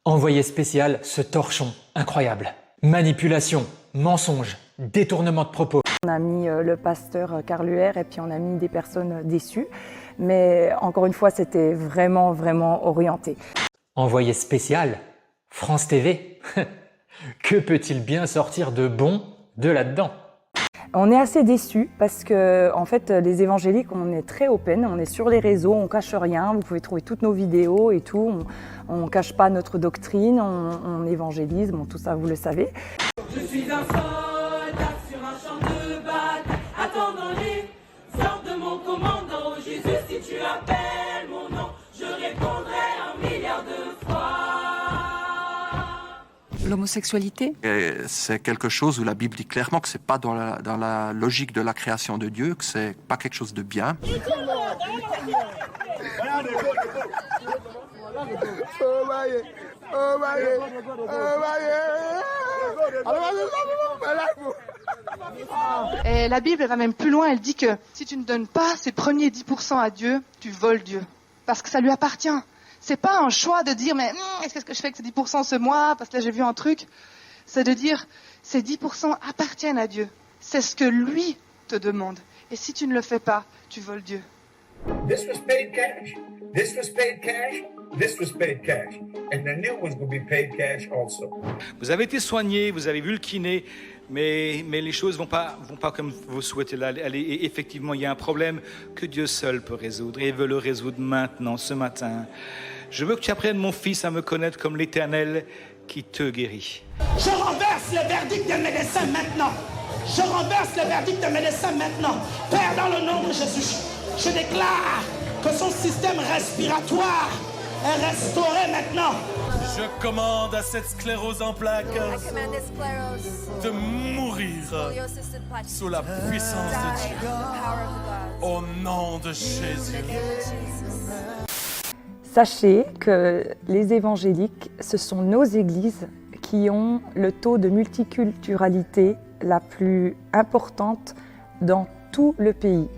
Envoyé spécial, ce torchon incroyable. Manipulation, mensonge, détournement de propos. On a mis le pasteur Karl Huer et puis on a mis des personnes déçues. Mais encore une fois, c'était vraiment orienté. Envoyé spécial, France TV. Que peut-il bien sortir de bon de là-dedans? On est assez déçus parce que, en fait, les évangéliques, on est très open, on est sur les réseaux, on cache rien, vous pouvez trouver toutes nos vidéos et tout, on cache pas notre doctrine, on évangélise, bon, tout ça vous le savez. Je suis un soldat sur un champ de bataille, attendant les ordres de mon commandant. Oh Jésus, si tu appelles mon nom, je répondrai 1 milliard de fois. L'homosexualité, c'est quelque chose où la Bible dit clairement que c'est pas dans la logique de la création de Dieu, que c'est pas quelque chose de bien. et la Bible elle va même plus loin, elle dit que si tu ne donnes pas ces premiers 10% à Dieu, tu voles Dieu. Parce que ça lui appartient. C'est pas un choix de dire mais qu'est-ce que je fais avec ces 10% ce mois parce que là j'ai vu un truc. C'est de dire ces 10% appartiennent à Dieu. C'est ce que lui te demande. Et si tu ne le fais pas, tu voles Dieu. This was paid cash. This was paid cash. This was paid cash. And the new one's going to be paid cash also. Vous avez été soigné, vous avez vu le kiné, mais les choses vont pas comme vous souhaitez. Et effectivement, il y a un problème que Dieu seul peut résoudre. Et il veut le résoudre maintenant, ce matin. Je veux que tu apprennes, mon fils, à me connaître comme l'Éternel qui te guérit. Je renverse le verdict des médecins maintenant. Je renverse le verdict des médecins maintenant. Père, dans le nom de Jésus, je déclare que son système respiratoire est restauré maintenant. Je commande à cette sclérose en plaques de mourir sous la puissance de Dieu. Au nom de Jésus. Sachez que les évangéliques, ce sont nos églises qui ont le taux de multiculturalité la plus importante dans tout le pays.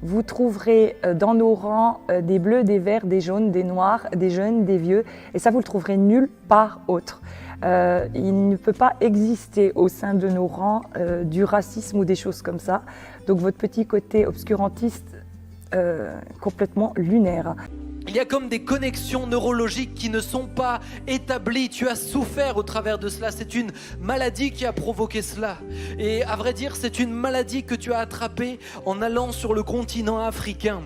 Vous trouverez dans nos rangs des bleus, des verts, des jaunes, des noirs, des jeunes, des vieux, et ça vous le trouverez nulle part autre. Il ne peut pas exister au sein de nos rangs du racisme ou des choses comme ça. Donc votre petit côté obscurantiste, complètement lunaire. Il y a comme des connexions neurologiques qui ne sont pas établies. Tu as souffert au travers de cela. C'est une maladie qui a provoqué cela. Et à vrai dire, c'est une maladie que tu as attrapée en allant sur le continent africain.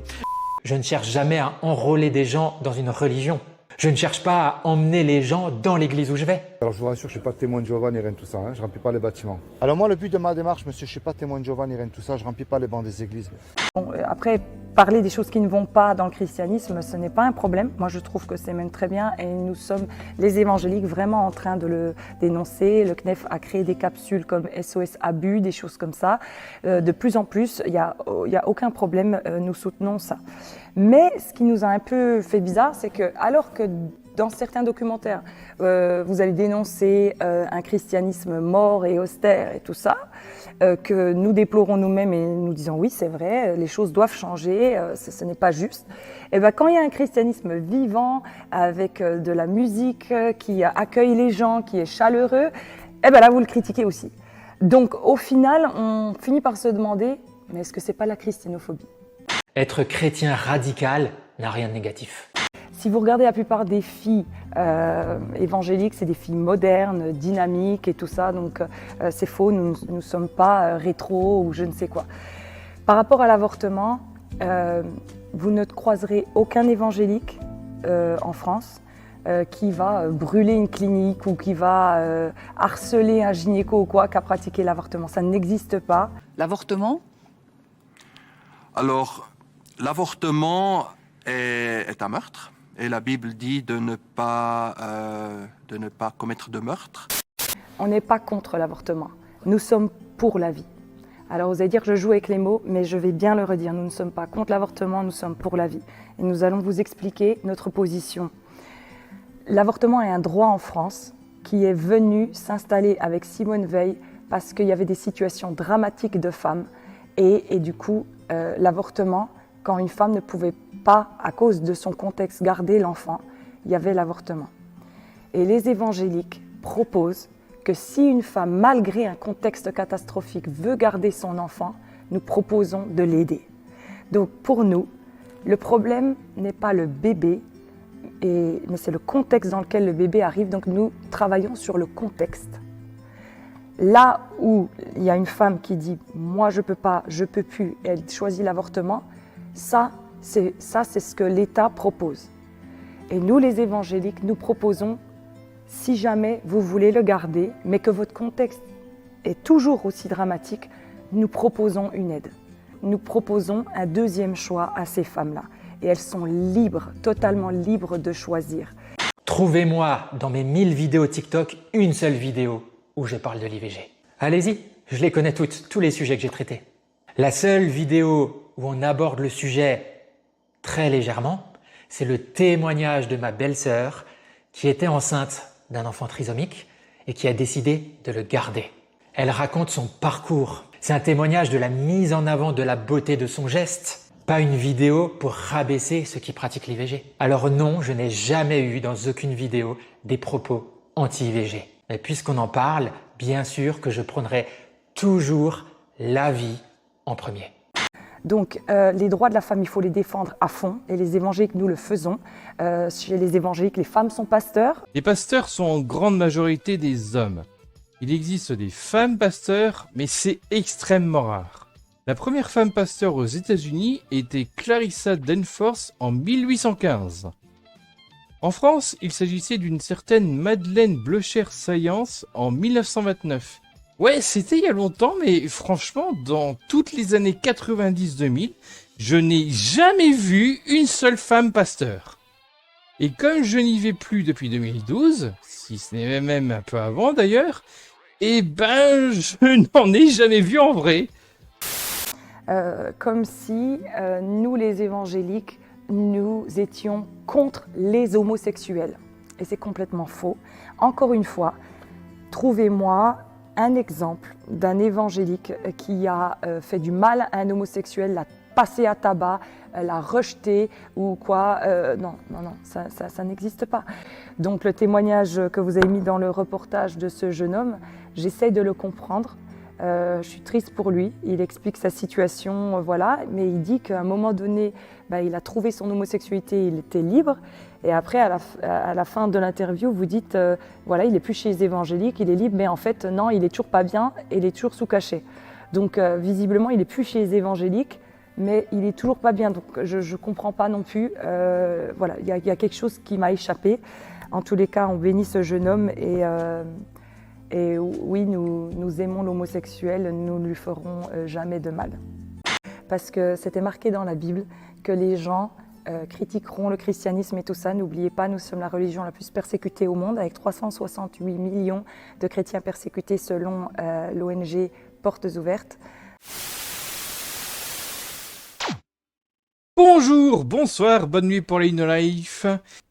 Je ne cherche jamais à enrôler des gens dans une religion. Je ne cherche pas à emmener les gens dans l'église où je vais. Alors je vous rassure, je ne suis pas témoin de Jéhovah ni rien de tout ça, je ne remplis pas les bâtiments. Alors moi, le but de ma démarche, monsieur, je ne suis pas témoin de Jéhovah ni rien de tout ça, je ne remplis pas les bancs des églises. Bon, après, parler des choses qui ne vont pas dans le christianisme, ce n'est pas un problème. Moi, je trouve que c'est même très bien et nous sommes, les évangéliques, vraiment en train de le dénoncer. Le CNEF a créé des capsules comme SOS Abus, des choses comme ça. De plus en plus, il y a aucun problème, nous soutenons ça. Mais ce qui nous a un peu fait bizarre, c'est que alors que dans certains documentaires, vous allez dénoncer un christianisme mort et austère et tout ça, que nous déplorons nous-mêmes et nous disons oui, c'est vrai, les choses doivent changer, ce n'est pas juste. Et bien, quand il y a un christianisme vivant, avec de la musique qui accueille les gens, qui est chaleureux, et bien là, vous le critiquez aussi. Donc au final, on finit par se demander, mais est-ce que c'est pas la christianophobie ? Être chrétien radical n'a rien de négatif. Si vous regardez la plupart des filles évangéliques, c'est des filles modernes, dynamiques et tout ça, donc c'est faux, nous ne sommes pas rétro ou je ne sais quoi. Par rapport à l'avortement, vous ne croiserez aucun évangélique en France qui va brûler une clinique ou qui va harceler un gynéco ou quoi, qui a pratiqué l'avortement. Ça n'existe pas. L'avortement, Alors, l'avortement est un meurtre. Et la Bible dit de ne pas commettre de meurtre. On n'est pas contre l'avortement. Nous sommes pour la vie. Alors vous allez dire que je joue avec les mots, mais je vais bien le redire. Nous ne sommes pas contre l'avortement, nous sommes pour la vie. Et nous allons vous expliquer notre position. L'avortement est un droit en France qui est venu s'installer avec Simone Veil parce qu'il y avait des situations dramatiques de femmes. Et du coup, l'avortement, quand une femme ne pouvait pas, à cause de son contexte, garder l'enfant, il y avait l'avortement. Et les évangéliques proposent que si une femme, malgré un contexte catastrophique, veut garder son enfant, nous proposons de l'aider. Donc pour nous, le problème n'est pas le bébé, mais c'est le contexte dans lequel le bébé arrive. Donc nous travaillons sur le contexte. Là où il y a une femme qui dit « moi je peux pas, je peux plus », et elle choisit l'avortement, ça c'est ce que l'État propose. Et nous les évangéliques, nous proposons, si jamais vous voulez le garder, mais que votre contexte est toujours aussi dramatique, nous proposons une aide. Nous proposons un deuxième choix à ces femmes-là. Et elles sont libres, totalement libres de choisir. Trouvez-moi dans mes 1000 vidéos TikTok une seule vidéo où je parle de l'IVG. Allez-y, je les connais toutes, tous les sujets que j'ai traités. La seule vidéo où on aborde le sujet très légèrement, c'est le témoignage de ma belle-sœur qui était enceinte d'un enfant trisomique et qui a décidé de le garder. Elle raconte son parcours. C'est un témoignage de la mise en avant de la beauté de son geste, pas une vidéo pour rabaisser ceux qui pratiquent l'IVG. Alors non, je n'ai jamais eu dans aucune vidéo des propos anti-IVG. Mais puisqu'on en parle, bien sûr que je prendrai toujours la vie en premier. Donc les droits de la femme, il faut les défendre à fond et les évangéliques, nous le faisons. Chez les évangéliques, les femmes sont pasteurs. Les pasteurs sont en grande majorité des hommes. Il existe des femmes pasteurs, mais c'est extrêmement rare. La première femme pasteur aux États-Unis était Clarissa Danforth en 1815. En France, il s'agissait d'une certaine Madeleine Blocher-Sayence en 1929. Ouais, c'était il y a longtemps, mais franchement, dans toutes les années 90-2000, je n'ai jamais vu une seule femme pasteur. Et comme je n'y vais plus depuis 2012, si ce n'est même un peu avant d'ailleurs, eh ben, je n'en ai jamais vu en vrai. Comme si nous, les évangéliques, nous étions contre les homosexuels. Et c'est complètement faux. Encore une fois, trouvez-moi un exemple d'un évangélique qui a fait du mal à un homosexuel, l'a passé à tabac, l'a rejeté ou quoi. Non, ça n'existe pas. Donc le témoignage que vous avez mis dans le reportage de ce jeune homme, j'essaye de le comprendre. Je suis triste pour lui, il explique sa situation, voilà, mais il dit qu'à un moment donné, il a trouvé son homosexualité, il était libre, et après, à la fin de l'interview, vous dites, voilà, il n'est plus chez les évangéliques, il est libre, mais en fait, non, il est toujours pas bien, et il est toujours sous cachet. Donc, visiblement, il n'est plus chez les évangéliques, mais il est toujours pas bien, donc je ne comprends pas non plus, voilà, il y a quelque chose qui m'a échappé. En tous les cas, on bénit ce jeune homme, et oui, nous aimons l'homosexuel, nous ne lui ferons jamais de mal. Parce que c'était marqué dans la Bible que les gens critiqueront le christianisme et tout ça. N'oubliez pas, nous sommes la religion la plus persécutée au monde, avec 368 millions de chrétiens persécutés selon l'ONG Portes Ouvertes. Bonjour, bonsoir, bonne nuit pour les No Life.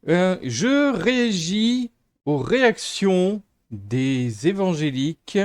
Je réagis aux réactions des évangéliques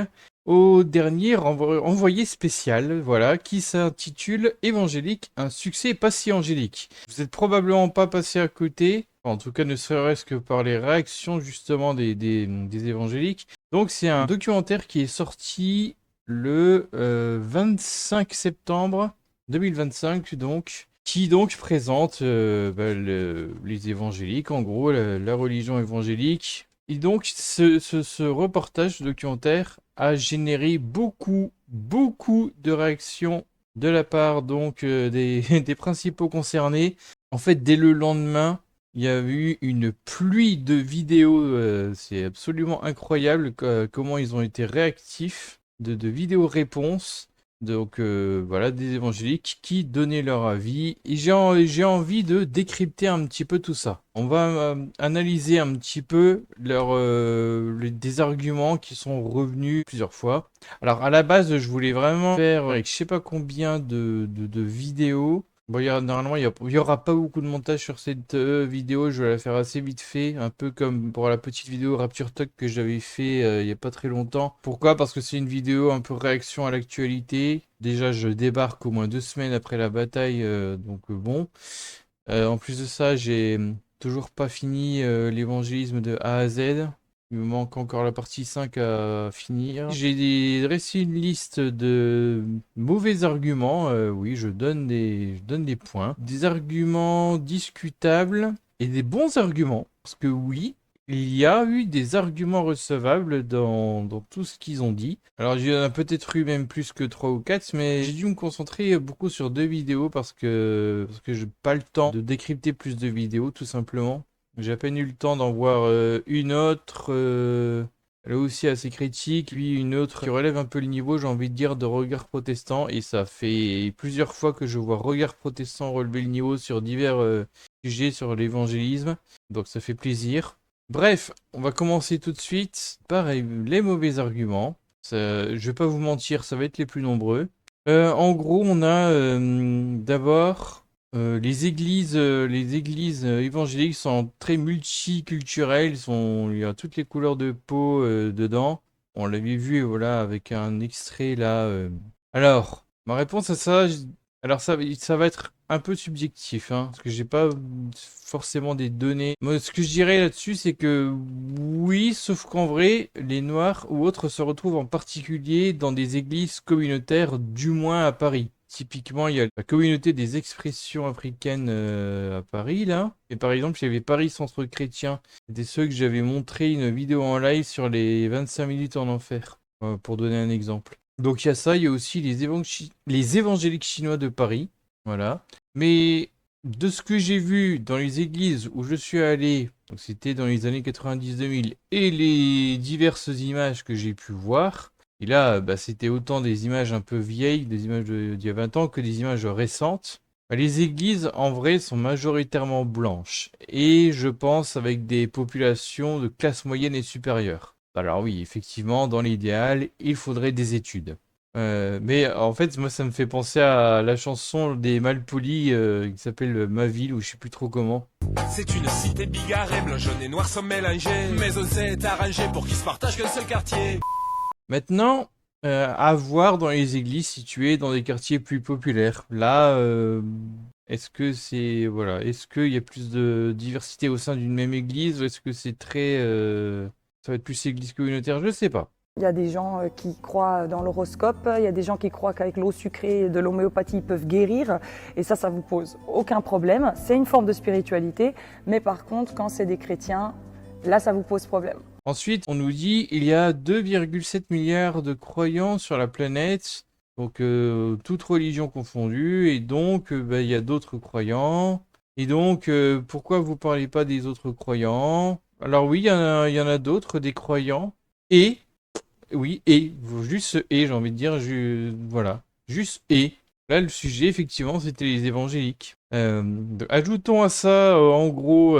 au dernier envoyé spécial, voilà, qui s'intitule Évangélique, un succès pas si angélique. Vous êtes probablement pas passé à côté, en tout cas ne serait-ce que par les réactions justement des évangéliques. Donc c'est un documentaire qui est sorti le 25 septembre 2025 donc, qui donc présente les évangéliques, en gros la religion évangélique. Et donc, ce reportage documentaire a généré beaucoup de réactions de la part donc des principaux concernés. En fait, dès le lendemain, il y a eu une pluie de vidéos. C'est absolument incroyable comment ils ont été réactifs de vidéos-réponses. Donc voilà, des évangéliques qui donnaient leur avis. Et j'ai envie de décrypter un petit peu tout ça. On va analyser un petit peu des arguments qui sont revenus plusieurs fois. Alors à la base, je voulais vraiment faire avec je sais pas combien de vidéos. Bon, normalement, il y aura pas beaucoup de montage sur cette vidéo. Je vais la faire assez vite fait, un peu comme pour la petite vidéo Rapture Talk que j'avais fait il y a pas très longtemps. Pourquoi? Parce que c'est une vidéo un peu réaction à l'actualité. Déjà, je débarque au moins 2 semaines après la bataille, donc bon. En plus de ça, j'ai toujours pas fini l'évangélisme de A à Z. Il me manque encore la partie 5 à finir. J'ai dressé une liste de mauvais arguments. Oui, je donne des points. Des arguments discutables et des bons arguments. Parce que oui, il y a eu des arguments recevables dans tout ce qu'ils ont dit. Alors, il y en a peut-être eu même plus que 3 ou 4, mais j'ai dû me concentrer beaucoup sur 2 vidéos parce que j'ai pas le temps de décrypter plus de vidéos, tout simplement. J'ai à peine eu le temps d'en voir une autre, elle est aussi assez critique, puis une autre qui relève un peu le niveau, j'ai envie de dire, de Regard Protestant. Et ça fait plusieurs fois que je vois Regard Protestant relever le niveau sur divers sujets sur l'évangélisme. Donc ça fait plaisir. Bref, on va commencer tout de suite par les mauvais arguments. Je vais pas vous mentir, ça va être les plus nombreux. En gros, on a d'abord les églises évangéliques sont très multiculturelles, il y a toutes les couleurs de peau dedans. On l'avait vu, voilà, avec un extrait là. Alors, ma réponse à ça, alors ça va être un peu subjectif, hein, parce que j'ai pas forcément des données. Moi, ce que je dirais là-dessus, c'est que oui, sauf qu'en vrai, les Noirs ou autres se retrouvent en particulier dans des églises communautaires, du moins à Paris. Typiquement, il y a la communauté des expressions africaines à Paris, là. Et par exemple, il y avait Paris Centre Chrétien. C'était ceux que j'avais montré une vidéo en live sur les 25 minutes en enfer, pour donner un exemple. Donc il y a ça, il y a aussi les évangéliques chinois de Paris. Voilà. Mais de ce que j'ai vu dans les églises où je suis allé, donc c'était dans les années 90-2000, et les diverses images que j'ai pu voir, et là, c'était autant des images un peu vieilles, des images d'il y a 20 ans, que des images récentes. Les églises, en vrai, sont majoritairement blanches, et je pense avec des populations de classe moyenne et supérieure. Alors oui, effectivement, dans l'idéal, il faudrait des études. Mais en fait, moi, ça me fait penser à la chanson des Malpolis qui s'appelle Ma Ville, ou je sais plus trop comment. C'est une cité bigarrée, blanc, jaune et noir sont mélangés. Mais on s'est arrangé pour qu'ils se partagent qu'un seul quartier. Maintenant, à voir dans les églises situées dans des quartiers plus populaires. Là, est-ce que c'est... Voilà, est-ce qu'il y a plus de diversité au sein d'une même église, ou est-ce que c'est très... ça va être plus église communautaire, je sais pas. Il y a des gens qui croient dans l'horoscope, il y a des gens qui croient qu'avec l'eau sucrée de l'homéopathie, ils peuvent guérir. Et ça vous pose aucun problème. C'est une forme de spiritualité. Mais par contre, quand c'est des chrétiens, là, ça vous pose problème. Ensuite, on nous dit il y a 2,7 milliards de croyants sur la planète, donc toutes religions confondues, et donc il y a d'autres croyants. Et donc, pourquoi vous parlez pas des autres croyants? Alors oui, il y en a d'autres, des croyants. Et... Oui, et, juste et, j'ai envie de dire, voilà, juste et. Là, le sujet, effectivement, c'était les évangéliques. Ajoutons à ça, en gros,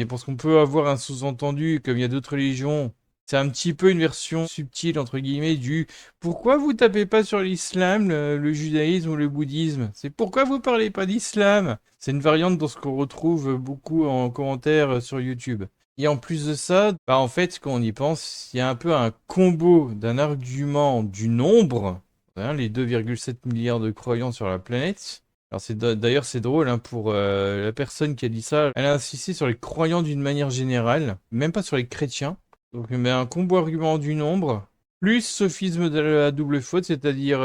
parce qu'on peut avoir un sous-entendu, comme il y a d'autres religions, c'est un petit peu une version subtile, entre guillemets, du « Pourquoi vous tapez pas sur l'islam, le judaïsme ou le bouddhisme? C'est pourquoi vous parlez pas d'islam ?» C'est une variante dans ce qu'on retrouve beaucoup en commentaire sur YouTube. Et en plus de ça, en fait, quand on y pense, il y a un peu un combo d'un argument du nombre, hein, les 2,7 milliards de croyants sur la planète. Alors d'ailleurs c'est drôle, hein, pour la personne qui a dit ça, elle a insisté sur les croyants d'une manière générale, même pas sur les chrétiens. Donc un combo argument du nombre, plus sophisme de la double faute, c'est-à-dire,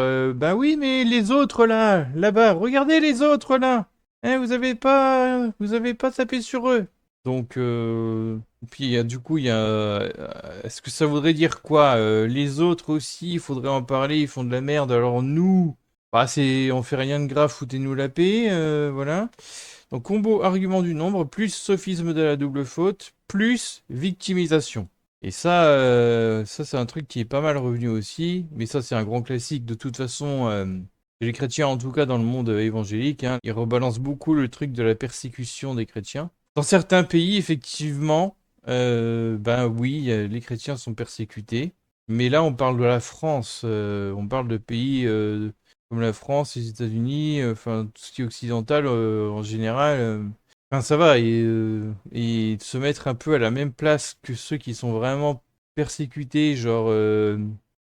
oui, mais les autres là-bas, regardez les autres là, hein, vous avez pas tapé sur eux. Donc, puis il y a... Est-ce que ça voudrait dire quoi? Les autres aussi, il faudrait en parler, ils font de la merde, alors nous, on fait rien de grave, foutez-nous la paix, voilà. Donc, combo argument du nombre, plus sophisme de la double faute, plus victimisation. Et ça c'est un truc qui est pas mal revenu aussi, mais ça c'est un grand classique de toute façon... Les chrétiens, en tout cas dans le monde évangélique, hein, ils rebalancent beaucoup le truc de la persécution des chrétiens. Dans certains pays, effectivement, oui, les chrétiens sont persécutés. Mais là, on parle de la France. On parle de pays comme la France, les États-Unis, tout ce qui est occidental en général. Ça va. Et se mettre un peu à la même place que ceux qui sont vraiment persécutés, genre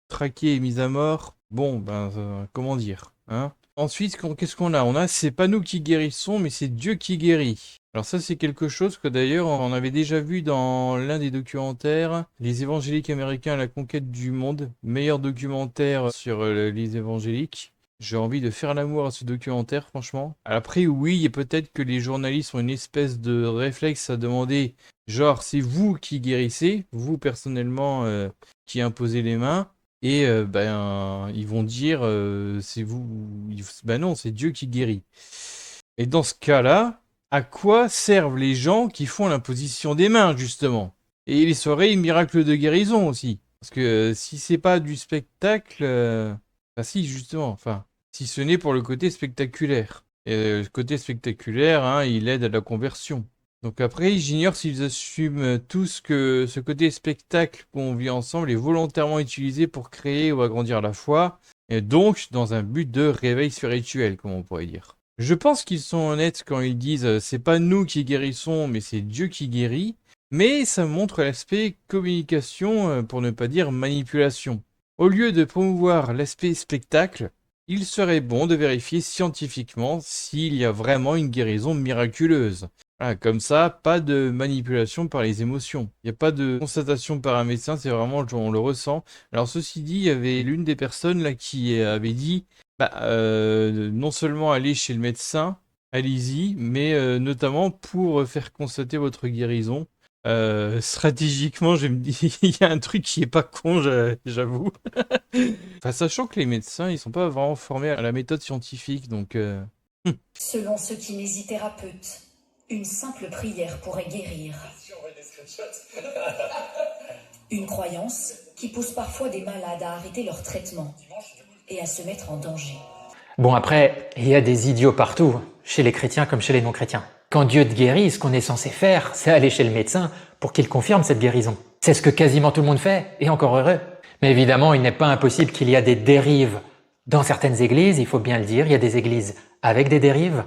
traqués et mis à mort. Bon, comment dire, hein? Ensuite, qu'est-ce qu'on a? C'est pas nous qui guérissons, mais c'est Dieu qui guérit. Alors ça, c'est quelque chose que d'ailleurs, on avait déjà vu dans l'un des documentaires, Les évangéliques américains à la conquête du monde, meilleur documentaire sur les évangéliques. J'ai envie de faire l'amour à ce documentaire, franchement. Après, oui, et peut-être que les journalistes ont une espèce de réflexe à demander, genre, c'est vous qui guérissez, vous personnellement qui imposez les mains, et ils vont dire, c'est vous, ben non, c'est Dieu qui guérit. Et dans ce cas-là, à quoi servent les gens qui font l'imposition des mains, justement? Et les soirées miracles de guérison aussi. Parce que si c'est pas du spectacle... Enfin si, justement, enfin... Si ce n'est pour le côté spectaculaire. Et le côté spectaculaire, hein, il aide à la conversion. Donc après, j'ignore s'ils assument tous que ce côté spectacle qu'on vit ensemble est volontairement utilisé pour créer ou agrandir la foi, et donc dans un but de réveil spirituel, comme on pourrait dire. Je pense qu'ils sont honnêtes quand ils disent c'est pas nous qui guérissons, mais c'est Dieu qui guérit. Mais ça montre l'aspect communication, pour ne pas dire manipulation. Au lieu de promouvoir l'aspect spectacle, il serait bon de vérifier scientifiquement s'il y a vraiment une guérison miraculeuse. Voilà, comme ça, pas de manipulation par les émotions. Il n'y a pas de constatation par un médecin, c'est vraiment, on le ressent. Alors ceci dit, il y avait l'une des personnes là qui avait dit non seulement aller chez le médecin, allez-y, mais notamment pour faire constater votre guérison. Stratégiquement, je me dis, il y a un truc qui est pas con, j'avoue. Enfin, sachant que les médecins, ils sont pas vraiment formés à la méthode scientifique, donc... Selon ce kinésithérapeute, une simple prière pourrait guérir. Une croyance qui pousse parfois des malades à arrêter leur traitement et à se mettre en danger. Bon après, il y a des idiots partout, chez les chrétiens comme chez les non-chrétiens. Quand Dieu te guérit, ce qu'on est censé faire, c'est aller chez le médecin pour qu'il confirme cette guérison. C'est ce que quasiment tout le monde fait, et encore heureux. Mais évidemment, il n'est pas impossible qu'il y a des dérives dans certaines églises, il faut bien le dire, il y a des églises avec des dérives,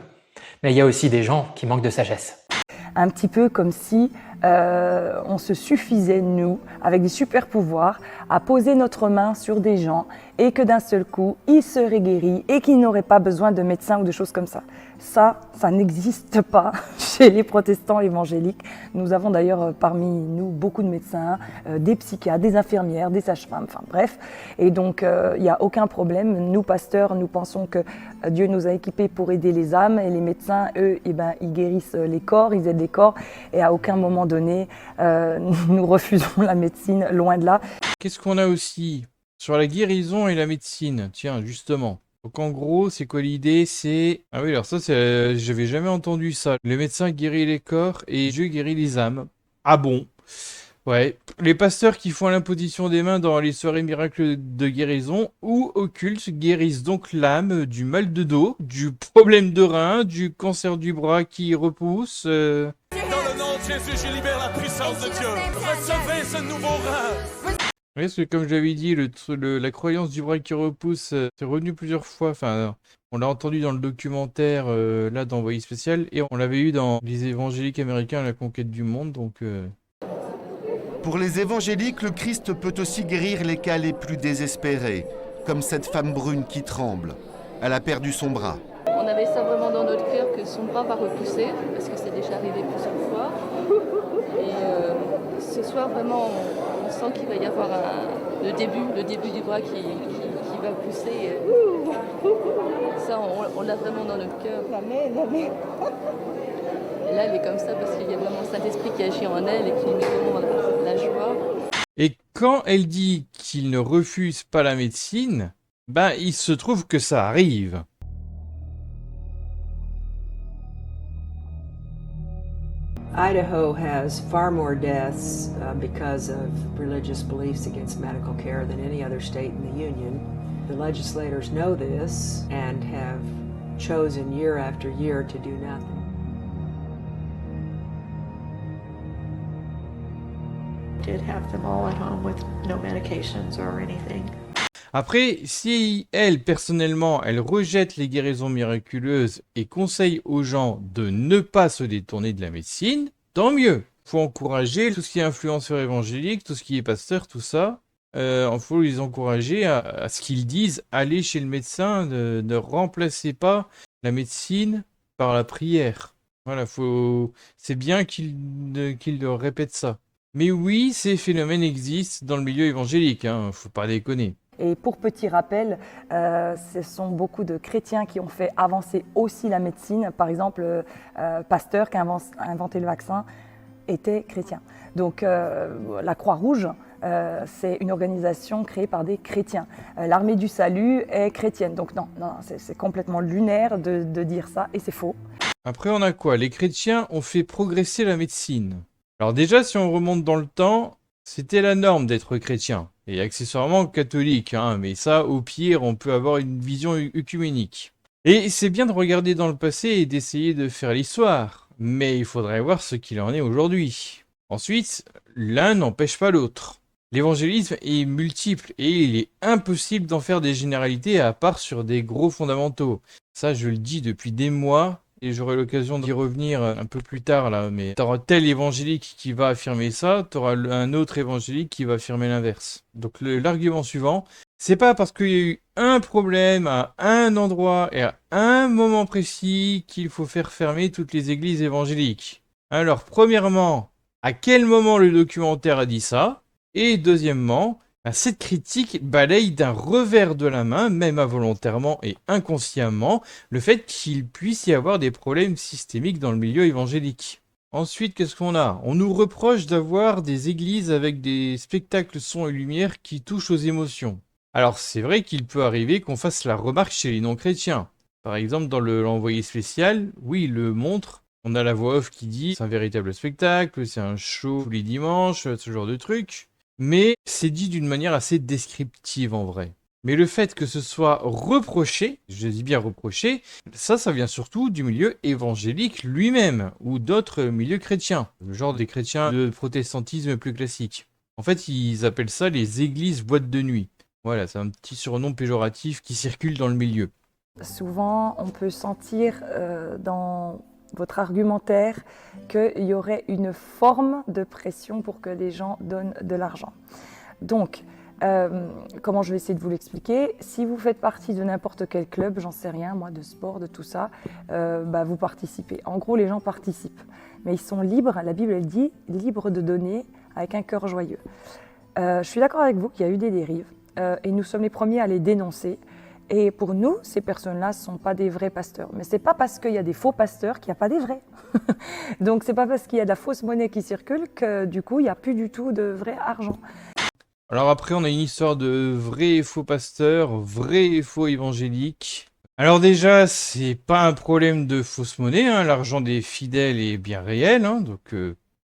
mais il y a aussi des gens qui manquent de sagesse. Un petit peu comme si on se suffisait, nous, avec des super pouvoirs, à poser notre main sur des gens et que d'un seul coup, ils seraient guéris et qu'ils n'auraient pas besoin de médecins ou de choses comme ça. Ça n'existe pas chez les protestants évangéliques. Nous avons d'ailleurs parmi nous beaucoup de médecins, des psychiatres, des infirmières, des sages-femmes, enfin bref. Et donc, il n'y a aucun problème. Nous, pasteurs, nous pensons que Dieu nous a équipés pour aider les âmes et les médecins, eux, ils guérissent les corps, ils aident les corps et à aucun moment donné, nous refusons la médecine, loin de là. Qu'est-ce qu'on a aussi sur la guérison et la médecine? Tiens, justement. Donc en gros, c'est quoi l'idée? C'est... Ah oui, alors ça, j'avais jamais entendu ça. Le médecin guérit les corps et Dieu guérit les âmes. Ah bon? Ouais. Les pasteurs qui font l'imposition des mains dans les soirées miracles de guérison ou occultes guérissent donc l'âme du mal de dos, du problème de rein, du cancer du bras qui repousse. Dans le nom de Jésus, je libère la puissance de Dieu. Recevez ce nouveau rein. Oui, parce que comme je l'avais dit, la croyance du bras qui repousse, c'est revenu plusieurs fois. Enfin, on l'a entendu dans le documentaire là d'Envoyé spécial et on l'avait eu dans Les évangéliques américains à la conquête du monde. Donc, Pour les évangéliques, le Christ peut aussi guérir les cas les plus désespérés, comme cette femme brune qui tremble. Elle a perdu son bras. On avait ça vraiment dans notre cœur que son bras va repousser, parce que c'est déjà arrivé plusieurs fois. Et ce soir, vraiment, on sent qu'il va y avoir le début du bras qui va pousser. Ça, on l'a vraiment dans notre cœur. Et là, elle est comme ça parce qu'il y a vraiment le Saint-Esprit qui agit en elle et qui nous donne la joie. Et quand elle dit qu'il ne refuse pas la médecine, ben il se trouve que ça arrive. Idaho has far more deaths because of religious beliefs against medical care than any other state in the Union. The legislators know this and have chosen year after year to do nothing. Did have them all at home with no medications or anything. Après, si elle, personnellement, elle rejette les guérisons miraculeuses et conseille aux gens de ne pas se détourner de la médecine, tant mieux. Il faut encourager tout ce qui est influenceur évangélique, tout ce qui est pasteur, tout ça. Il faut les encourager à ce qu'ils disent, allez chez le médecin, ne remplacez pas la médecine par la prière. Voilà, c'est bien qu'il leur répète ça. Mais oui, ces phénomènes existent dans le milieu évangélique, hein, faut pas déconner. Et pour petit rappel, ce sont beaucoup de chrétiens qui ont fait avancer aussi la médecine. Par exemple, Pasteur qui a inventé le vaccin était chrétien. Donc la Croix-Rouge, c'est une organisation créée par des chrétiens. L'Armée du Salut est chrétienne. Donc non, c'est complètement lunaire de dire ça et c'est faux. Après, on a quoi? Les chrétiens ont fait progresser la médecine. Alors déjà, si on remonte dans le temps, c'était la norme d'être chrétien. Et accessoirement catholique, hein, mais ça, au pire, on peut avoir une vision œcuménique. Et c'est bien de regarder dans le passé et d'essayer de faire l'histoire. Mais il faudrait voir ce qu'il en est aujourd'hui. Ensuite, l'un n'empêche pas l'autre. L'évangélisme est multiple et il est impossible d'en faire des généralités à part sur des gros fondamentaux. Ça, je le dis depuis des mois. Et j'aurai l'occasion d'y revenir un peu plus tard là, mais t'auras tel évangélique qui va affirmer ça, t'auras un autre évangélique qui va affirmer l'inverse. Donc l'argument suivant, c'est pas parce qu'il y a eu un problème à un endroit et à un moment précis qu'il faut faire fermer toutes les églises évangéliques. Alors premièrement, à quel moment le documentaire a dit ça? Et deuxièmement, cette critique balaye d'un revers de la main, même involontairement et inconsciemment, le fait qu'il puisse y avoir des problèmes systémiques dans le milieu évangélique. Ensuite, qu'est-ce qu'on a? On nous reproche d'avoir des églises avec des spectacles son et lumière qui touchent aux émotions. Alors c'est vrai qu'il peut arriver qu'on fasse la remarque chez les non-chrétiens. Par exemple, dans l'envoyé spécial, oui, il le montre. On a la voix off qui dit c'est un véritable spectacle, c'est un show tous les dimanches, ce genre de truc. Mais c'est dit d'une manière assez descriptive en vrai. Mais le fait que ce soit reproché, je dis bien reproché, ça vient surtout du milieu évangélique lui-même, ou d'autres milieux chrétiens, le genre des chrétiens de protestantisme plus classique. En fait, ils appellent ça les églises boîtes de nuit. Voilà, c'est un petit surnom péjoratif qui circule dans le milieu. Souvent, on peut sentir dans votre argumentaire qu'il y aurait une forme de pression pour que les gens donnent de l'argent. Donc, comment je vais essayer de vous l'expliquer? Si vous faites partie de n'importe quel club, j'en sais rien, moi, de sport, de tout ça, vous participez. En gros, les gens participent. Mais ils sont libres, la Bible, elle dit, libres de donner avec un cœur joyeux. Je suis d'accord avec vous qu'il y a eu des dérives et nous sommes les premiers à les dénoncer. Et pour nous, ces personnes-là ne sont pas des vrais pasteurs. Mais ce n'est pas parce qu'il y a des faux pasteurs qu'il n'y a pas des vrais. Donc ce n'est pas parce qu'il y a de la fausse monnaie qui circule que du coup, il n'y a plus du tout de vrai argent. Alors après, on a une histoire de vrais et faux pasteurs, vrais et faux évangéliques. Alors déjà, c'est pas un problème de fausse monnaie, hein. L'argent des fidèles est bien réel, hein. Donc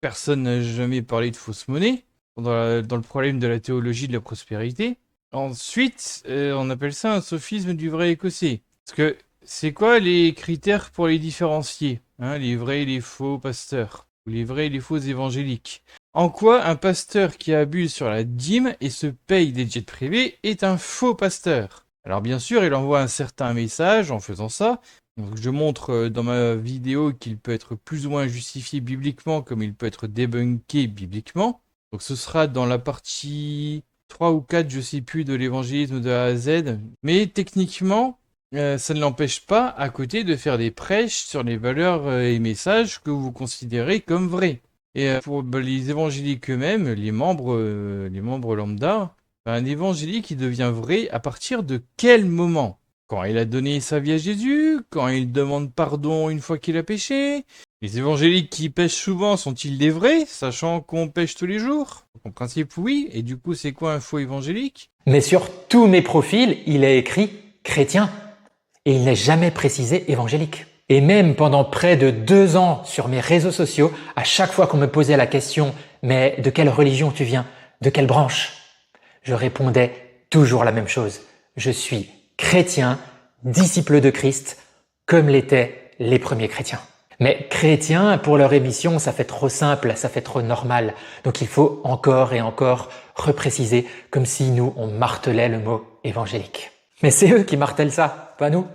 personne n'a jamais parlé de fausse monnaie dans le problème de la théologie de la prospérité. Ensuite, on appelle ça un sophisme du vrai écossais. Parce que c'est quoi les critères pour les différencier, hein, les vrais et les faux pasteurs, ou les vrais et les faux évangéliques? En quoi un pasteur qui abuse sur la dîme et se paye des jets privés est un faux pasteur? Alors bien sûr, il envoie un certain message en faisant ça. Donc, je montre dans ma vidéo qu'il peut être plus ou moins justifié bibliquement comme il peut être débunké bibliquement. Donc ce sera dans la partie 3 ou 4, je sais plus, de l'évangélisme de A à Z. Mais techniquement, ça ne l'empêche pas à côté de faire des prêches sur les valeurs et messages que vous considérez comme vrais. Et pour les évangéliques eux-mêmes, les membres lambda, un évangélique il devient vrai à partir de quel moment? Quand il a donné sa vie à Jésus? Quand il demande pardon une fois qu'il a péché? Les évangéliques qui pêchent souvent sont-ils des vrais, sachant qu'on pêche tous les jours? En principe, oui. Et du coup, c'est quoi un faux évangélique? Mais sur tous mes profils, il est écrit chrétien. Et il n'est jamais précisé évangélique. Et même pendant près de 2 ans sur mes réseaux sociaux, à chaque fois qu'on me posait la question « Mais de quelle religion tu viens? De quelle branche ?» je répondais toujours la même chose. Je suis chrétien, disciple de Christ, comme l'étaient les premiers chrétiens. Mais chrétiens, pour leur émission, ça fait trop simple, ça fait trop normal. Donc il faut encore et encore repréciser, comme si nous, on martelait le mot évangélique. Mais c'est eux qui martèlent ça, pas nous.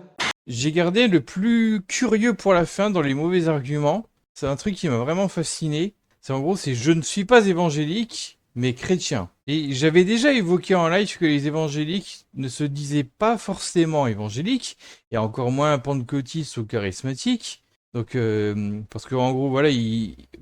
J'ai gardé le plus curieux pour la fin dans les mauvais arguments. C'est un truc qui m'a vraiment fasciné. C'est en gros, c'est je ne suis pas évangélique, mais chrétien. Et j'avais déjà évoqué en live que les évangéliques ne se disaient pas forcément évangéliques, et encore moins pentecôtistes ou charismatiques, Donc, parce qu'en gros, voilà,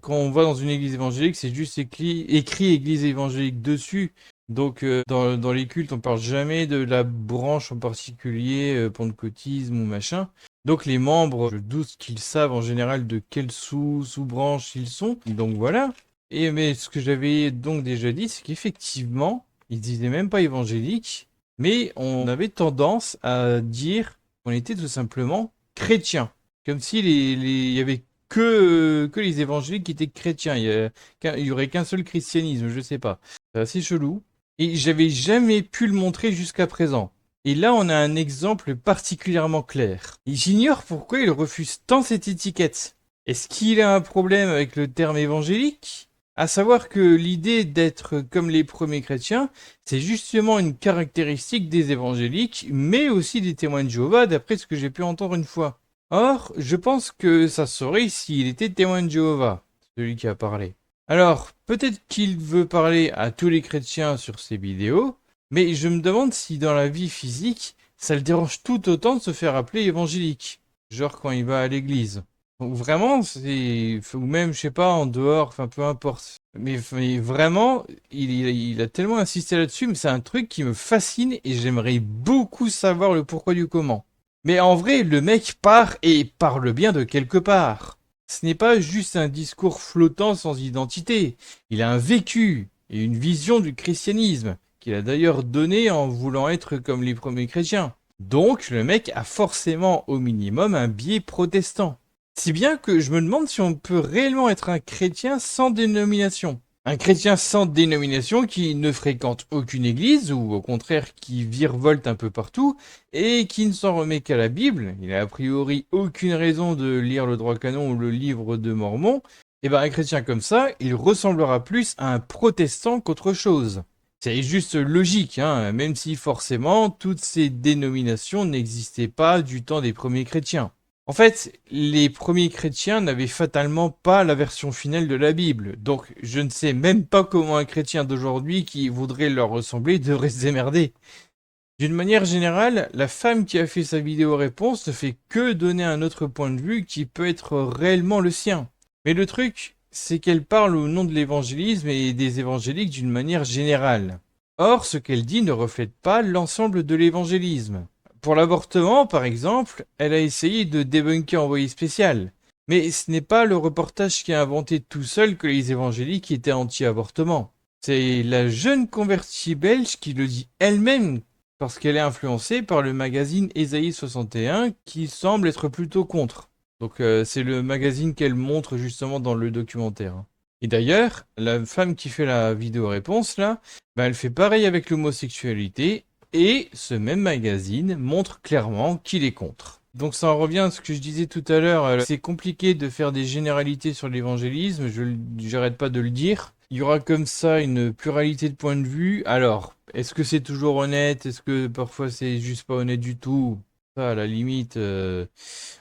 quand on va dans une église évangélique, c'est juste écrit église évangélique dessus. Donc, dans les cultes, on parle jamais de la branche en particulier, pentecôtisme ou machin. Donc, les membres, je doute qu'ils savent en général de quelle sous-branche ils sont. Donc, voilà. Mais ce que j'avais donc déjà dit, c'est qu'effectivement, ils disaient même pas évangélique, mais on avait tendance à dire qu'on était tout simplement chrétien. Comme s'il y avait que les évangéliques qui étaient chrétiens. Il y aurait qu'un seul christianisme, je sais pas. C'est assez chelou. Et j'avais jamais pu le montrer jusqu'à présent. Et là, on a un exemple particulièrement clair. Et j'ignore pourquoi il refuse tant cette étiquette. Est-ce qu'il a un problème avec le terme évangélique ? À savoir que l'idée d'être comme les premiers chrétiens, c'est justement une caractéristique des évangéliques, mais aussi des témoins de Jéhovah, d'après ce que j'ai pu entendre une fois. Or, je pense que ça saurait s'il était témoin de Jéhovah, celui qui a parlé. Alors, peut-être qu'il veut parler à tous les chrétiens sur ses vidéos, mais je me demande si dans la vie physique, ça le dérange tout autant de se faire appeler évangélique. Genre quand il va à l'église. Donc vraiment, ou même, je sais pas, en dehors, enfin peu importe. Mais vraiment, il a tellement insisté là-dessus, mais c'est un truc qui me fascine et j'aimerais beaucoup savoir le pourquoi du comment. Mais en vrai, le mec part et parle bien de quelque part. Ce n'est pas juste un discours flottant sans identité. Il a un vécu et une vision du christianisme, qu'il a d'ailleurs donné en voulant être comme les premiers chrétiens. Donc, le mec a forcément au minimum un biais protestant. Si bien que je me demande si on peut réellement être un chrétien sans dénomination. Un chrétien sans dénomination qui ne fréquente aucune église, ou au contraire qui virevolte un peu partout, et qui ne s'en remet qu'à la Bible, il a a priori aucune raison de lire le droit canon ou le livre de Mormon, et ben un chrétien comme ça, il ressemblera plus à un protestant qu'autre chose. C'est juste logique, hein, même si forcément toutes ces dénominations n'existaient pas du temps des premiers chrétiens. En fait, les premiers chrétiens n'avaient fatalement pas la version finale de la Bible, donc je ne sais même pas comment un chrétien d'aujourd'hui qui voudrait leur ressembler devrait se démerder. D'une manière générale, la femme qui a fait sa vidéo réponse ne fait que donner un autre point de vue qui peut être réellement le sien. Mais le truc, c'est qu'elle parle au nom de l'évangélisme et des évangéliques d'une manière générale. Or, ce qu'elle dit ne reflète pas l'ensemble de l'évangélisme. Pour l'avortement, par exemple, elle a essayé de débunker Envoyé spécial. Mais ce n'est pas le reportage qui a inventé tout seul que les évangéliques étaient anti-avortement. C'est la jeune convertie belge qui le dit elle-même parce qu'elle est influencée par le magazine Ésaïe 61 qui semble être plutôt contre. Donc c'est le magazine qu'elle montre justement dans le documentaire. Et d'ailleurs, la femme qui fait la vidéo réponse là, elle fait pareil avec l'homosexualité. Et ce même magazine montre clairement qu'il est contre. Donc ça en revient à ce que je disais tout à l'heure, c'est compliqué de faire des généralités sur l'évangélisme, j'arrête pas de le dire. Il y aura comme ça une pluralité de points de vue. Alors, est-ce que c'est toujours honnête? Est-ce que parfois c'est juste pas honnête du tout? Ça, à la limite,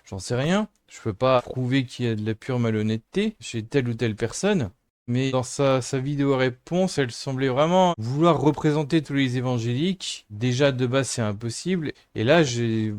j'en sais rien. Je peux pas prouver qu'il y a de la pure malhonnêteté chez telle ou telle personne. Mais dans sa vidéo réponse, elle semblait vraiment vouloir représenter tous les évangéliques. Déjà, de base, c'est impossible. Et là, j'ai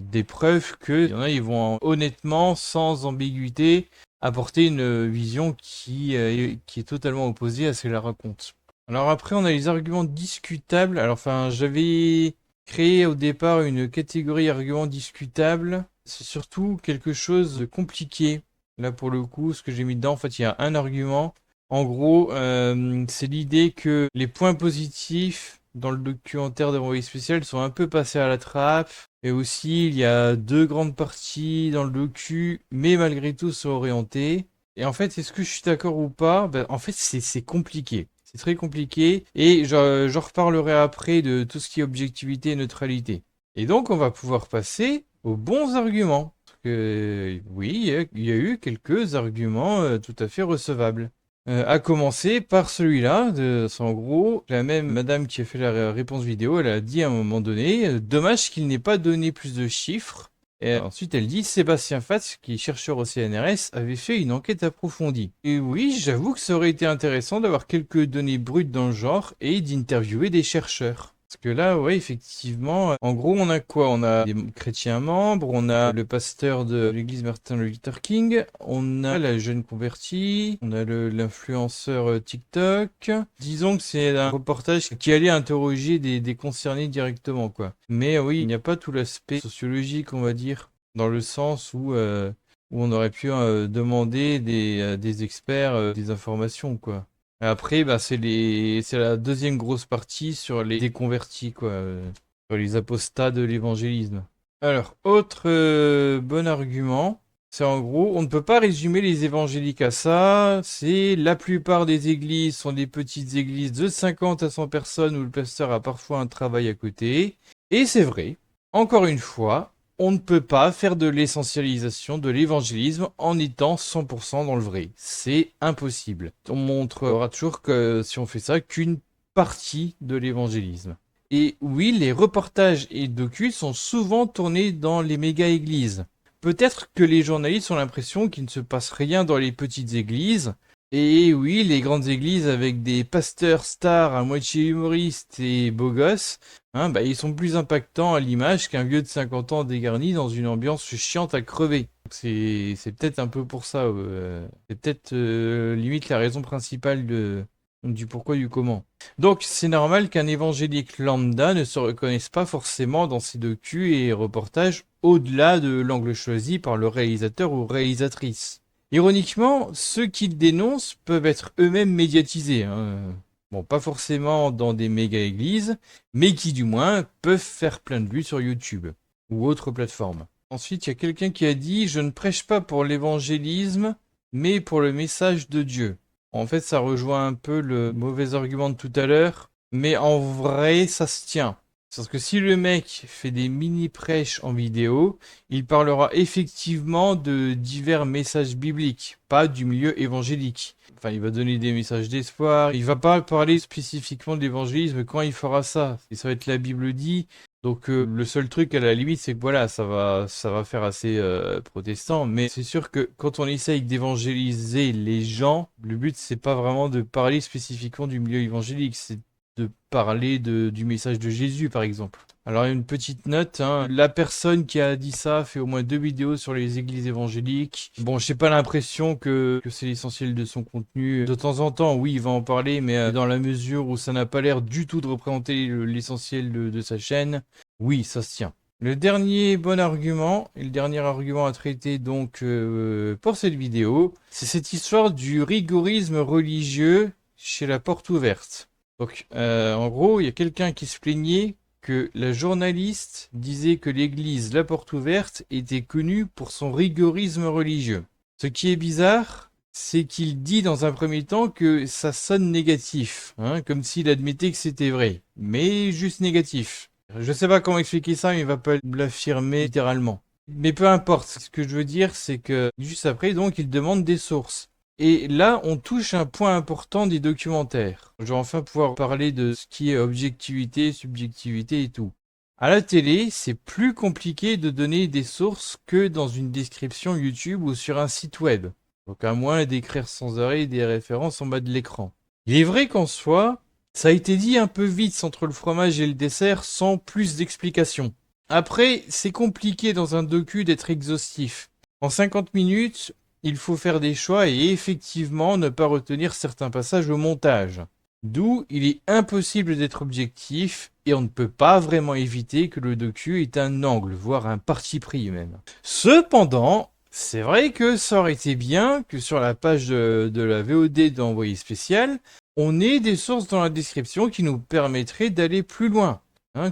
des preuves qu'il y en a, ils vont honnêtement, sans ambiguïté, apporter une vision qui est totalement opposée à ce qu'elle raconte. Alors après, on a les arguments discutables. Alors, j'avais créé au départ une catégorie arguments discutables. C'est surtout quelque chose de compliqué. Là, pour le coup, ce que j'ai mis dedans, en fait, il y a un argument. En gros, c'est l'idée que les points positifs dans le documentaire d'Envoyé spécial sont un peu passés à la trappe. Et aussi, il y a 2 grandes parties dans le docu, mais malgré tout, sont orientées. Et en fait, est-ce que je suis d'accord ou pas? En fait, c'est compliqué. C'est très compliqué. Et j'en reparlerai après de tout ce qui est objectivité et neutralité. Et donc, on va pouvoir passer aux bons arguments. Oui, il y a eu quelques arguments tout à fait recevables. À commencer par celui-là, en gros, la même madame qui a fait la réponse vidéo, elle a dit à un moment donné, dommage qu'il n'ait pas donné plus de chiffres. Et ensuite elle dit, Sébastien Fatz, qui est chercheur au CNRS, avait fait une enquête approfondie. Et oui, j'avoue que ça aurait été intéressant d'avoir quelques données brutes dans le genre et d'interviewer des chercheurs. Parce que là, ouais, effectivement, en gros, on a quoi? On a des chrétiens membres, on a le pasteur de l'église Martin Luther King, on a la jeune convertie, on a l'influenceur TikTok. Disons que c'est un reportage qui allait interroger des concernés directement, quoi. Mais oui, il n'y a pas tout l'aspect sociologique, on va dire, dans le sens où on aurait pu demander des experts des informations, quoi. Après, bah, c'est la deuxième grosse partie sur les déconvertis, quoi, sur les apostats de l'évangélisme. Alors, autre bon argument, c'est en gros, on ne peut pas résumer les évangéliques à ça. C'est la plupart des églises sont des petites églises de 50 à 100 personnes où le pasteur a parfois un travail à côté. Et c'est vrai, encore une fois, on ne peut pas faire de l'essentialisation de l'évangélisme en étant 100% dans le vrai. C'est impossible. On montrera toujours que si on fait ça, qu'une partie de l'évangélisme. Et oui, les reportages et docus sont souvent tournés dans les méga-églises. Peut-être que les journalistes ont l'impression qu'il ne se passe rien dans les petites églises. Et oui, les grandes églises avec des pasteurs stars à moitié humoristes et beaux gosses, bah, ils sont plus impactants à l'image qu'un vieux de 50 ans dégarni dans une ambiance chiante à crever. C'est peut-être un peu pour ça. C'est peut-être limite la raison principale du pourquoi du comment. Donc c'est normal qu'un évangélique lambda ne se reconnaisse pas forcément dans ces docus et reportages au-delà de l'angle choisi par le réalisateur ou réalisatrice. Ironiquement, ceux qui le dénoncent peuvent être eux-mêmes médiatisés. Bon, pas forcément dans des méga-églises, mais qui du moins peuvent faire plein de vues sur YouTube ou autres plateformes. Ensuite, il y a quelqu'un qui a dit « Je ne prêche pas pour l'évangélisme, mais pour le message de Dieu ». En fait, ça rejoint un peu le mauvais argument de tout à l'heure, mais en vrai, ça se tient. Parce que si le mec fait des mini-prêches en vidéo, il parlera effectivement de divers messages bibliques, pas du milieu évangélique. Enfin, il va donner des messages d'espoir, il va pas parler spécifiquement de l'évangélisme quand il fera ça. Et ça va être la Bible dit. Donc le seul truc à la limite, c'est que voilà, ça va faire assez protestant. Mais c'est sûr que quand on essaye d'évangéliser les gens, le but c'est pas vraiment de parler spécifiquement du milieu évangélique, c'est de parler du message de Jésus, par exemple. Alors, une petite note, la personne qui a dit ça fait au moins 2 vidéos sur les églises évangéliques. Bon, j'ai pas l'impression que c'est l'essentiel de son contenu. De temps en temps, oui, il va en parler, mais dans la mesure où ça n'a pas l'air du tout de représenter l'essentiel de sa chaîne, oui, ça se tient. Le dernier bon argument, et le dernier argument à traiter donc pour cette vidéo, c'est cette histoire du rigorisme religieux chez la porte ouverte. Donc, en gros, il y a quelqu'un qui se plaignait que la journaliste disait que l'église La Porte Ouverte était connue pour son rigorisme religieux. Ce qui est bizarre, c'est qu'il dit dans un premier temps que ça sonne négatif, comme s'il admettait que c'était vrai, mais juste négatif. Je sais pas comment expliquer ça, mais il va pas l'affirmer littéralement. Mais peu importe, ce que je veux dire, c'est que juste après, donc, il demande des sources. Et là, on touche un point important des documentaires. Je vais enfin pouvoir parler de ce qui est objectivité, subjectivité et tout. À la télé, c'est plus compliqué de donner des sources que dans une description YouTube ou sur un site web. Donc à moins d'écrire sans arrêt des références en bas de l'écran. Il est vrai qu'en soi, ça a été dit un peu vite entre le fromage et le dessert sans plus d'explications. Après, c'est compliqué dans un docu d'être exhaustif. En 50 minutes... il faut faire des choix et effectivement ne pas retenir certains passages au montage. D'où il est impossible d'être objectif et on ne peut pas vraiment éviter que le docu ait un angle, voire un parti pris même. Cependant, c'est vrai que ça aurait été bien que sur la page de la VOD d'Envoyé Spécial, on ait des sources dans la description qui nous permettraient d'aller plus loin.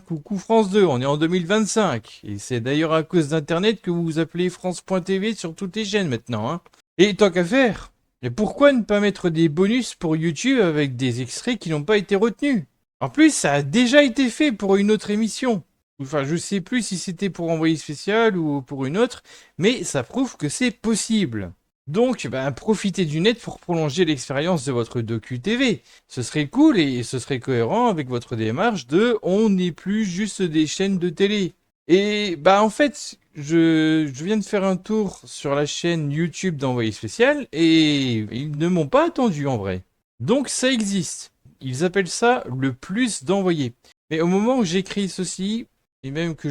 Coucou France 2, on est en 2025. Et c'est d'ailleurs à cause d'Internet que vous vous appelez France.tv sur toutes les chaînes maintenant. Et tant qu'à faire, et pourquoi ne pas mettre des bonus pour YouTube avec des extraits qui n'ont pas été retenus? En plus, ça a déjà été fait pour une autre émission. Enfin, je sais plus si c'était pour Envoyé Spécial ou pour une autre, mais ça prouve que c'est possible. Donc, profitez du net pour prolonger l'expérience de votre docu-TV. Ce serait cool et ce serait cohérent avec votre démarche de « on n'est plus juste des chaînes de télé ». Et en fait, je viens de faire un tour sur la chaîne YouTube d'Envoyé Spécial et ils ne m'ont pas attendu en vrai. Donc ça existe. Ils appellent ça le plus d'envoyés. Mais au moment où j'écris ceci, et même que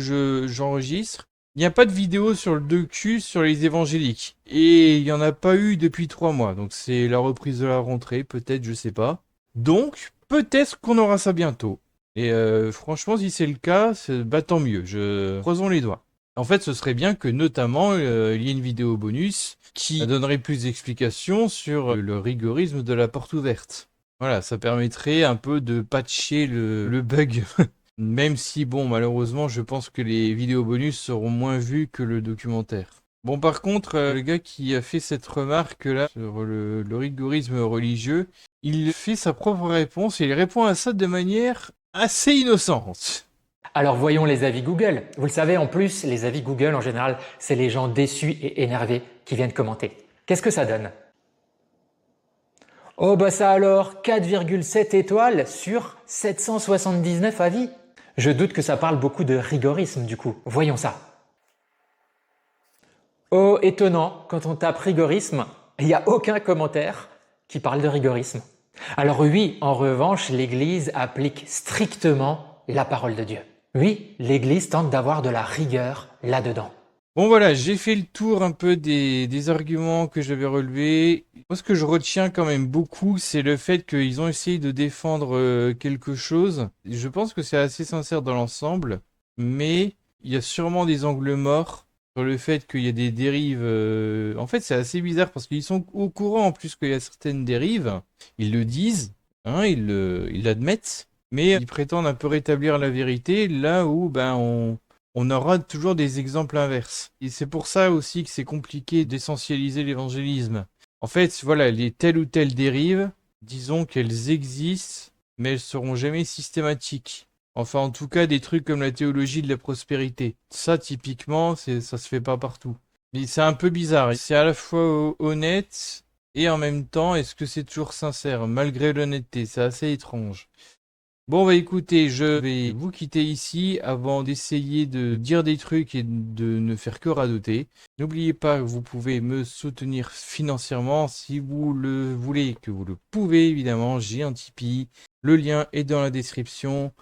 j'enregistre, il n'y a pas de vidéo sur le docu sur les évangéliques. Et il n'y en a pas eu depuis 3 mois. Donc c'est la reprise de la rentrée, peut-être, je sais pas. Donc, peut-être qu'on aura ça bientôt. Et franchement, si c'est le cas, tant mieux. Croisons les doigts. En fait, ce serait bien que, notamment, il y ait une vidéo bonus qui donnerait plus d'explications sur le rigorisme de la porte ouverte. Voilà, ça permettrait un peu de patcher le bug. Même si, bon, malheureusement, je pense que les vidéos bonus seront moins vues que le documentaire. Bon, par contre, le gars qui a fait cette remarque-là sur le rigorisme religieux, il fait sa propre réponse et il répond à ça de manière assez innocente. Alors voyons les avis Google. Vous le savez, en plus, les avis Google, en général, c'est les gens déçus et énervés qui viennent commenter. Qu'est-ce que ça donne? Oh bah ça alors, 4,7 étoiles sur 779 avis. Je doute que ça parle beaucoup de rigorisme du coup. Voyons ça. Oh, étonnant, quand on tape rigorisme, il n'y a aucun commentaire qui parle de rigorisme. Alors oui, en revanche, l'Église applique strictement la parole de Dieu. Oui, l'Église tente d'avoir de la rigueur là-dedans. Bon voilà, j'ai fait le tour un peu des arguments que j'avais relevés. Moi, ce que je retiens quand même beaucoup, c'est le fait qu'ils ont essayé de défendre quelque chose. Je pense que c'est assez sincère dans l'ensemble, mais il y a sûrement des angles morts sur le fait qu'il y a des dérives. En fait, c'est assez bizarre parce qu'ils sont au courant en plus qu'il y a certaines dérives. Ils le disent, hein, ils l'admettent, mais ils prétendent un peu rétablir la vérité là où on aura toujours des exemples inverses. Et c'est pour ça aussi que c'est compliqué d'essentialiser l'évangélisme. En fait, voilà, les telles ou telles dérives, disons qu'elles existent, mais elles seront jamais systématiques. Enfin, en tout cas, des trucs comme la théologie de la prospérité. Ça, typiquement, ça se fait pas partout. Mais c'est un peu bizarre. C'est à la fois honnête et en même temps, est-ce que c'est toujours sincère, malgré l'honnêteté? C'est assez étrange. Bon, bah écoutez, je vais vous quitter ici avant d'essayer de dire des trucs et de ne faire que radoter. N'oubliez pas que vous pouvez me soutenir financièrement si vous le voulez, que vous le pouvez évidemment. J'ai un Tipeee, le lien est dans la description.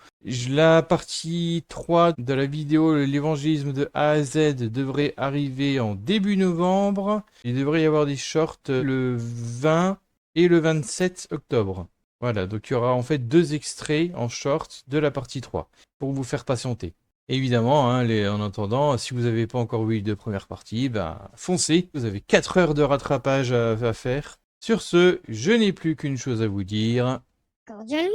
La partie 3 de la vidéo, l'évangélisme de A à Z, devrait arriver en début novembre. Il devrait y avoir des shorts le 20 et le 27 octobre. Voilà, donc il y aura en fait 2 extraits en short de la partie 3 pour vous faire patienter. Évidemment, hein, en attendant, si vous n'avez pas encore vu les 2 premières parties, foncez, vous avez 4 heures de rattrapage à faire. Sur ce, je n'ai plus qu'une chose à vous dire. Cordialement.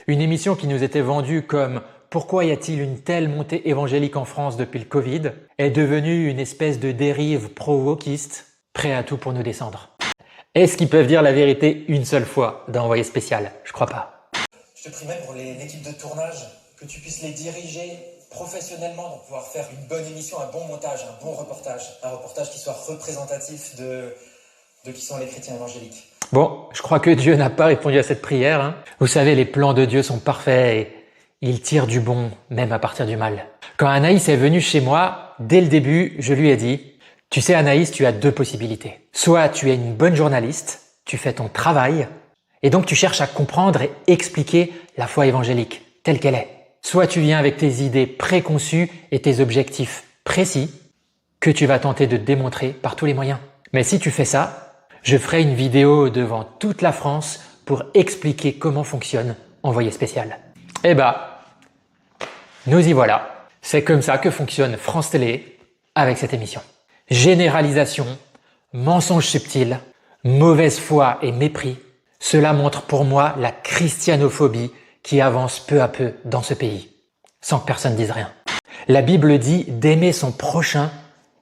Une émission qui nous était vendue comme « Pourquoi y a-t-il une telle montée évangélique en France depuis le Covid ?» est devenue une espèce de dérive pro-wokiste, prêt à tout pour nous descendre. Est-ce qu'ils peuvent dire la vérité une seule fois dans Envoyé spécial? Je crois pas. Je te prie même pour l'équipe de tournage, que tu puisses les diriger professionnellement pour pouvoir faire une bonne émission, un bon montage, un bon reportage. Un reportage qui soit représentatif de qui sont les chrétiens évangéliques. Bon, je crois que Dieu n'a pas répondu à cette prière. Hein. Vous savez, les plans de Dieu sont parfaits et il tire du bon, même à partir du mal. Quand Anaïs est venue chez moi, dès le début, je lui ai dit « Tu sais Anaïs, tu as 2 possibilités. Soit tu es une bonne journaliste, tu fais ton travail, et donc tu cherches à comprendre et expliquer la foi évangélique telle qu'elle est. Soit tu viens avec tes idées préconçues et tes objectifs précis que tu vas tenter de démontrer par tous les moyens. Mais si tu fais ça, je ferai une vidéo devant toute la France pour expliquer comment fonctionne Envoyé spécial. » Eh nous y voilà. C'est comme ça que fonctionne France Télé avec cette émission. Généralisation, mensonge subtil, mauvaise foi et mépris, cela montre pour moi la christianophobie qui avance peu à peu dans ce pays, sans que personne dise rien. La Bible dit d'aimer son prochain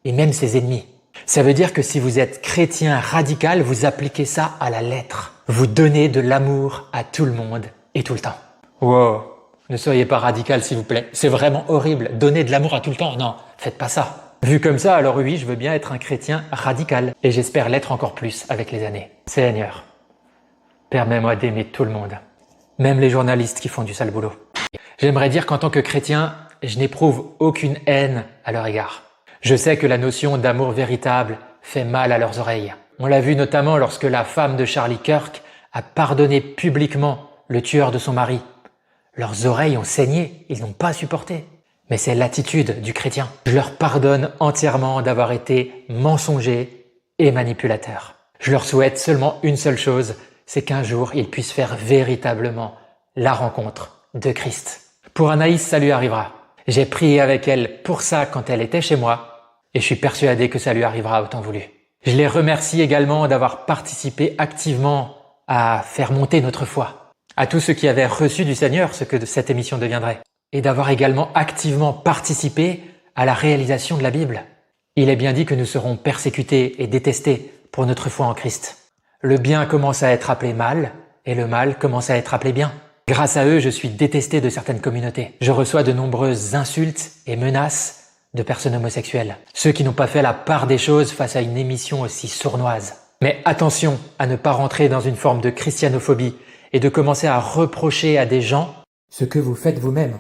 et même ses ennemis. Ça veut dire que si vous êtes chrétien radical, vous appliquez ça à la lettre. Vous donnez de l'amour à tout le monde et tout le temps. Wow, ne soyez pas radical s'il vous plaît. C'est vraiment horrible, donner de l'amour à tout le temps. Non, faites pas ça. Vu comme ça, alors oui, je veux bien être un chrétien radical et j'espère l'être encore plus avec les années. Seigneur, permets-moi d'aimer tout le monde, même les journalistes qui font du sale boulot. J'aimerais dire qu'en tant que chrétien, je n'éprouve aucune haine à leur égard. Je sais que la notion d'amour véritable fait mal à leurs oreilles. On l'a vu notamment lorsque la femme de Charlie Kirk a pardonné publiquement le tueur de son mari. Leurs oreilles ont saigné, ils n'ont pas supporté. Mais c'est l'attitude du chrétien. Je leur pardonne entièrement d'avoir été mensongers et manipulateurs. Je leur souhaite seulement une seule chose, c'est qu'un jour ils puissent faire véritablement la rencontre de Christ. Pour Anaïs, ça lui arrivera. J'ai prié avec elle pour ça quand elle était chez moi et je suis persuadé que ça lui arrivera au temps voulu. Je les remercie également d'avoir participé activement à faire monter notre foi. À tous ceux qui avaient reçu du Seigneur ce que cette émission deviendrait. Et d'avoir également activement participé à la réalisation de la Bible. Il est bien dit que nous serons persécutés et détestés pour notre foi en Christ. Le bien commence à être appelé mal et le mal commence à être appelé bien. Grâce à eux, je suis détesté de certaines communautés. Je reçois de nombreuses insultes et menaces de personnes homosexuelles. Ceux qui n'ont pas fait la part des choses face à une émission aussi sournoise. Mais attention à ne pas rentrer dans une forme de christianophobie et de commencer à reprocher à des gens ce que vous faites vous-même.